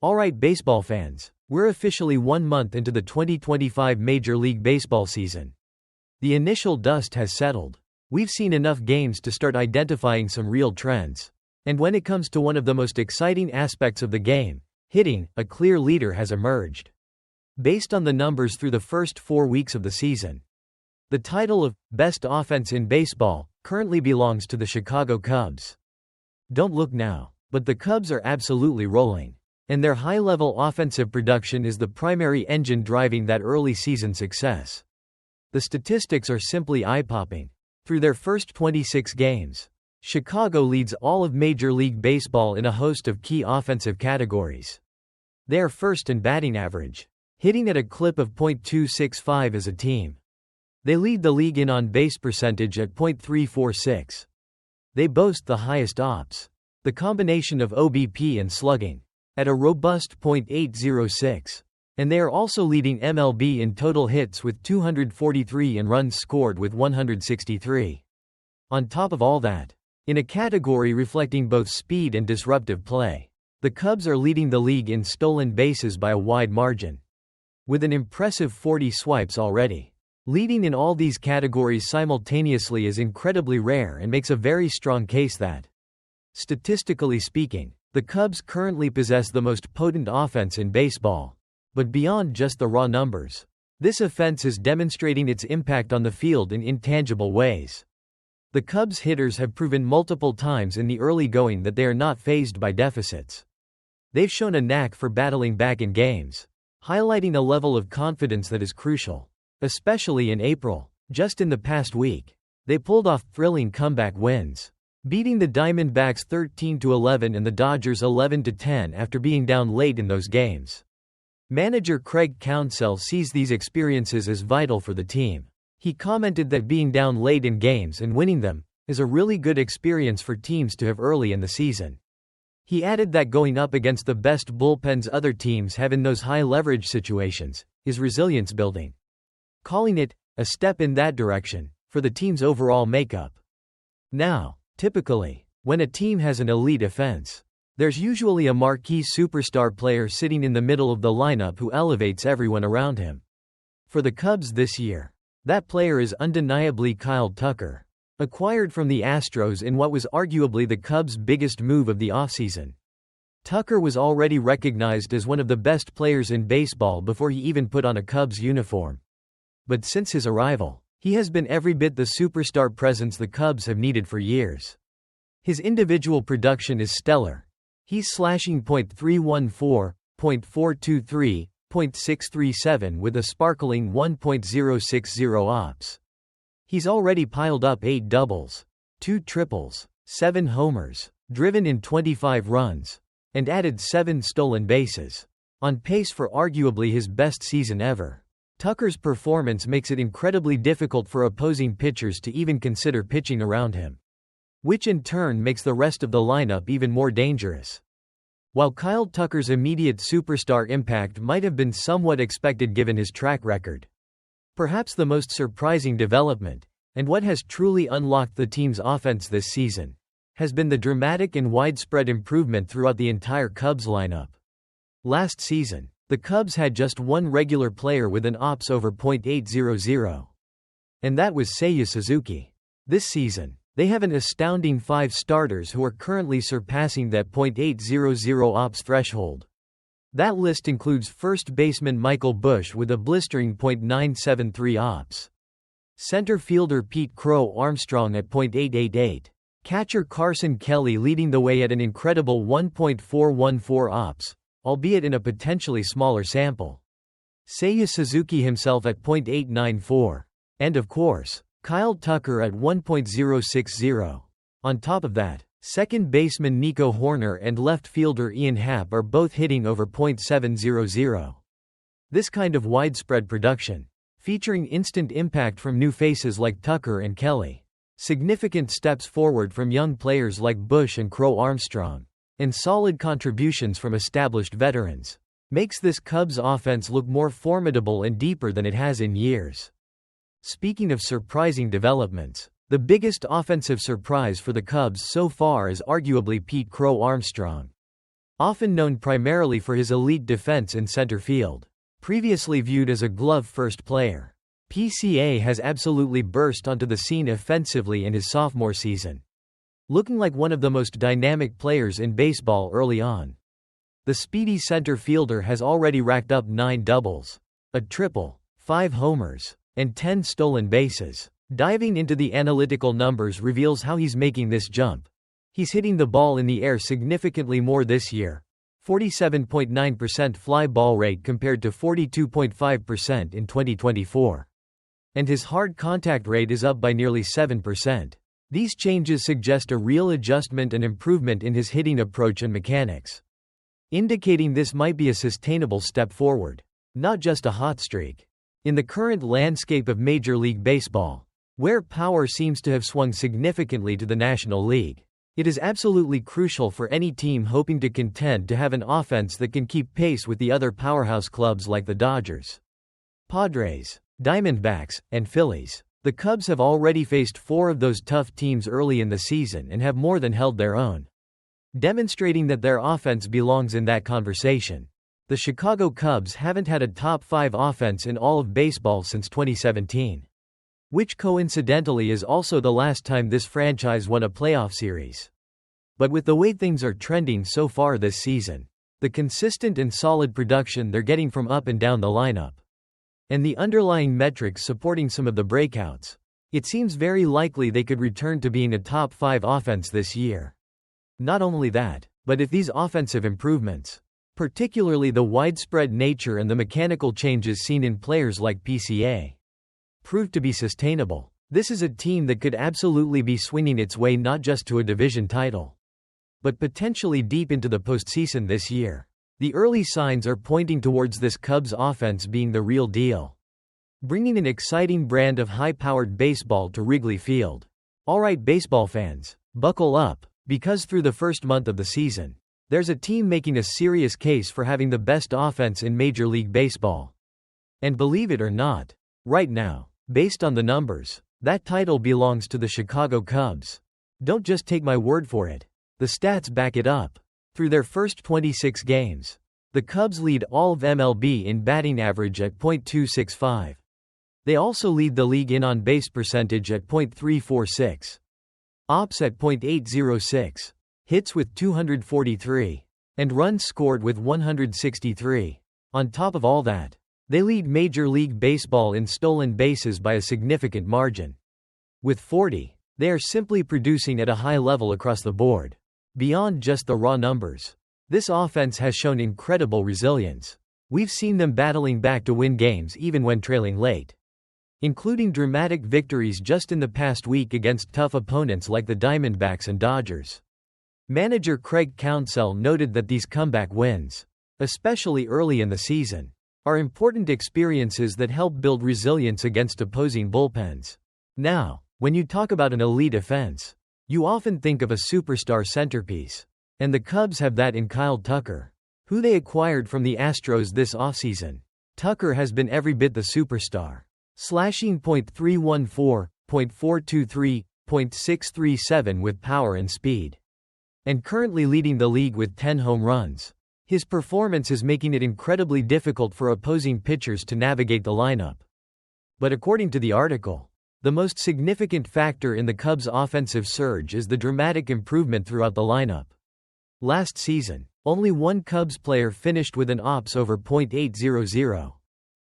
Alright baseball fans, we're officially 1 month into the 2025 Major League Baseball season. The initial dust has settled. We've seen enough games to start identifying some real trends. And when it comes to one of the most exciting aspects of the game, hitting, a clear leader has emerged. Based on the numbers through the first 4 weeks of the season, the title of Best Offense in Baseball currently belongs to the Chicago Cubs. Don't look now, but the Cubs are absolutely rolling. And their high-level offensive production is the primary engine driving that early season success. The statistics are simply eye-popping. Through their first 26 games, Chicago leads all of Major League Baseball in a host of key offensive categories. They are first in batting average, hitting at a clip of .265 as a team. They lead the league in on-base percentage at .346. They boast the highest OPS, the combination of OBP and slugging, at a robust .806, and they are also leading MLB in total hits with 243 and runs scored with 163. On top of all that, in a category reflecting both speed and disruptive play, the Cubs are leading the league in stolen bases by a wide margin, with an impressive 40 swipes already. Leading in all these categories simultaneously is incredibly rare and makes a very strong case that, statistically speaking, the Cubs currently possess the most potent offense in baseball. But beyond just the raw numbers, this offense is demonstrating its impact on the field in intangible ways. The Cubs hitters have proven multiple times in the early going that they are not fazed by deficits. They've shown a knack for battling back in games, highlighting a level of confidence that is crucial. Especially in April, just in the past week, they pulled off thrilling comeback wins, beating the Diamondbacks 13-11 and the Dodgers 11-10 after being down late in those games. Manager Craig Counsell sees these experiences as vital for the team. He commented that being down late in games and winning them is a really good experience for teams to have early in the season. He added that going up against the best bullpens other teams have in those high-leverage situations is resilience building, calling it a step in that direction for the team's overall makeup. Now, typically, when a team has an elite offense, there's usually a marquee superstar player sitting in the middle of the lineup who elevates everyone around him. For the Cubs this year, that player is undeniably Kyle Tucker, acquired from the Astros in what was arguably the Cubs' biggest move of the offseason. Tucker was already recognized as one of the best players in baseball before he even put on a Cubs uniform. But since his arrival, he has been every bit the superstar presence the Cubs have needed for years. His individual production is stellar. He's slashing .314, .423, .637 with a sparkling 1.060 OPS. He's already piled up 8 doubles, 2 triples, 7 homers, driven in 25 runs, and added 7 stolen bases, on pace for arguably his best season ever. Tucker's performance makes it incredibly difficult for opposing pitchers to even consider pitching around him, which in turn makes the rest of the lineup even more dangerous. While Kyle Tucker's immediate superstar impact might have been somewhat expected given his track record, perhaps the most surprising development, and what has truly unlocked the team's offense this season, has been the dramatic and widespread improvement throughout the entire Cubs lineup. Last season, the Cubs had just one regular player with an OPS over .800. And that was Seiya Suzuki. This season, they have an astounding 5 starters who are currently surpassing that .800 OPS threshold. That list includes first baseman Michael Busch with a blistering .973 OPS, center fielder Pete Crow-Armstrong at .888, catcher Carson Kelly leading the way at an incredible 1.414 OPS, albeit in a potentially smaller sample, Seiya Suzuki himself at .894, and of course, Kyle Tucker at 1.060. On top of that, second baseman Nico Hoerner and left fielder Ian Happ are both hitting over .700. This kind of widespread production, featuring instant impact from new faces like Tucker and Kelly, significant steps forward from young players like Busch and Crow-Armstrong, and solid contributions from established veterans, makes this Cubs offense look more formidable and deeper than it has in years. Speaking of surprising developments, the biggest offensive surprise for the Cubs so far is arguably Pete Crow-Armstrong. often known primarily for his elite defense in center field. Previously viewed as a glove-first player, PCA has absolutely burst onto the scene offensively in his sophomore season, looking like one of the most dynamic players in baseball early on. The speedy center fielder has already racked up 9 doubles, a triple, 5 homers, and 10 stolen bases. Diving into the analytical numbers reveals how he's making this jump. He's hitting the ball in the air significantly more this year, 47.9% fly ball rate compared to 42.5% in 2024. And his hard contact rate is up by nearly 7%. These changes suggest a real adjustment and improvement in his hitting approach and mechanics, indicating this might be a sustainable step forward, not just a hot streak. In the current landscape of Major League Baseball, where power seems to have swung significantly to the National League, it is absolutely crucial for any team hoping to contend to have an offense that can keep pace with the other powerhouse clubs like the Dodgers, Padres, Diamondbacks, and Phillies. The Cubs have already faced 4 of those tough teams early in the season and have more than held their own, demonstrating that their offense belongs in that conversation. The Chicago Cubs haven't had a top 5 offense in all of baseball since 2017. Which coincidentally is also the last time this franchise won a playoff series. But with the way things are trending so far this season, the consistent and solid production they're getting from up and down the lineup, and the underlying metrics supporting some of the breakouts, it seems very likely they could return to being a top 5 offense this year. Not only that, but if these offensive improvements, particularly the widespread nature and the mechanical changes seen in players like PCA, prove to be sustainable, this is a team that could absolutely be swinging its way not just to a division title, but potentially deep into the postseason this year. The early signs are pointing towards this Cubs offense being the real deal, bringing an exciting brand of high-powered baseball to Wrigley Field. Alright baseball fans, buckle up, because through the first month of the season, there's a team making a serious case for having the best offense in Major League Baseball. And believe it or not, right now, based on the numbers, that title belongs to the Chicago Cubs. Don't just take my word for it. The stats back it up. Through their first 26 games, the Cubs lead all of MLB in batting average at .265. They also lead the league in on-base percentage at .346. Ops at .806. Hits with 243. And runs scored with 163. On top of all that, they lead Major League Baseball in stolen bases by a significant margin. With 40, they are simply producing at a high level across the board. Beyond just the raw numbers, this offense has shown incredible resilience. We've seen them battling back to win games even when trailing late, including dramatic victories just in the past week against tough opponents like the Diamondbacks and Dodgers. Manager Craig Counsell noted that these comeback wins, especially early in the season, are important experiences that help build resilience against opposing bullpens. Now, when you talk about an elite offense, you often think of a superstar centerpiece. And the Cubs have that in Kyle Tucker, who they acquired from the Astros this offseason. Tucker has been every bit the superstar, slashing .314, .423, .637 with power and speed, and currently leading the league with 10 home runs. His performance is making it incredibly difficult for opposing pitchers to navigate the lineup. But according to the article, the most significant factor in the Cubs' offensive surge is the dramatic improvement throughout the lineup. Last season, only one Cubs player finished with an OPS over .800.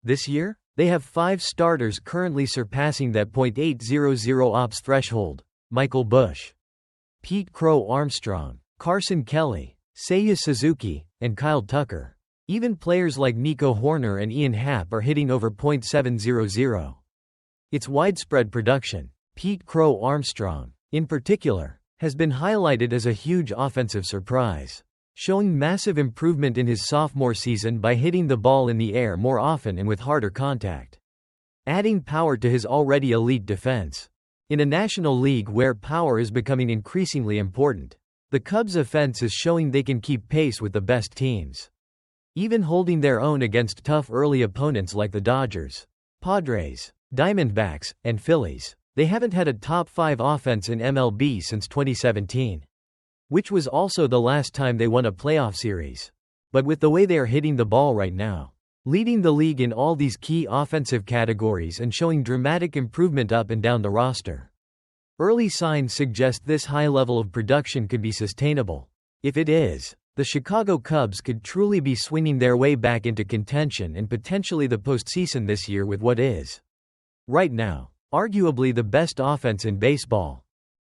This year, they have 5 starters currently surpassing that .800 OPS threshold: Michael Busch, Pete Crow-Armstrong, Carson Kelly, Seiya Suzuki, and Kyle Tucker. Even players like Nico Horner and Ian Happ are hitting over .700. Its widespread production, Pete Crow-Armstrong, in particular, has been highlighted as a huge offensive surprise, showing massive improvement in his sophomore season by hitting the ball in the air more often and with harder contact, adding power to his already elite defense. In a national league where power is becoming increasingly important, the Cubs' offense is showing they can keep pace with the best teams, even holding their own against tough early opponents like the Dodgers, Padres, Diamondbacks, and Phillies. They haven't had a top 5 offense in MLB since 2017. which was also the last time they won a playoff series. But with the way they are hitting the ball right now, leading the league in all these key offensive categories and showing dramatic improvement up and down the roster, early signs suggest this high level of production could be sustainable. If it is, the Chicago Cubs could truly be swinging their way back into contention and potentially the postseason this year with what is, right now, arguably the best offense in baseball.